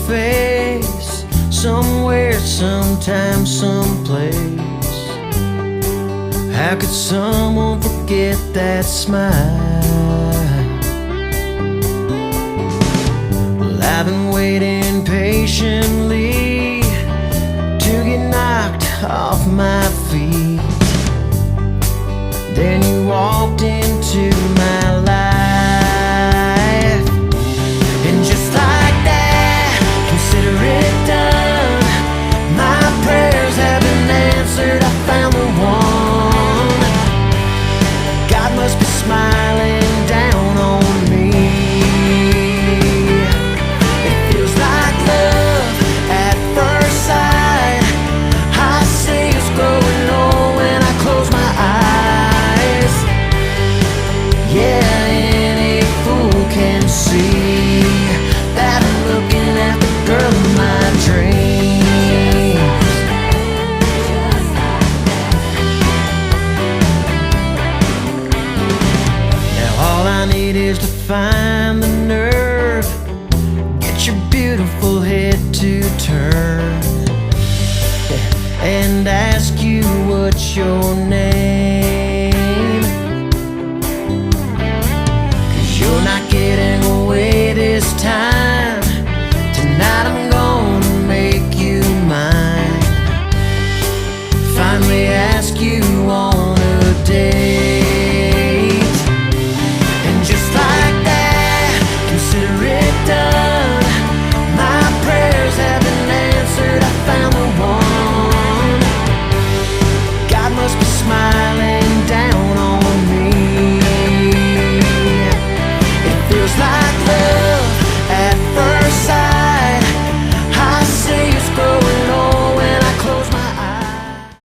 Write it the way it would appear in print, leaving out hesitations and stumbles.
face, somewhere, sometime, someplace. How could someone forget that smile? Well, I've been waiting patiently to get knocked off my feet. Then you walked into my life, and just like that, consider it done. My prayers have been answered. I found the one. God must be smiling down on me. It feels like love at first sight. I see us growing old when I close my eyes. Yeah, any fool can see that I'm looking at the girl of my dreams. Now all I need is to find the nerve, get your beautiful head to turn, and ask you what's your name.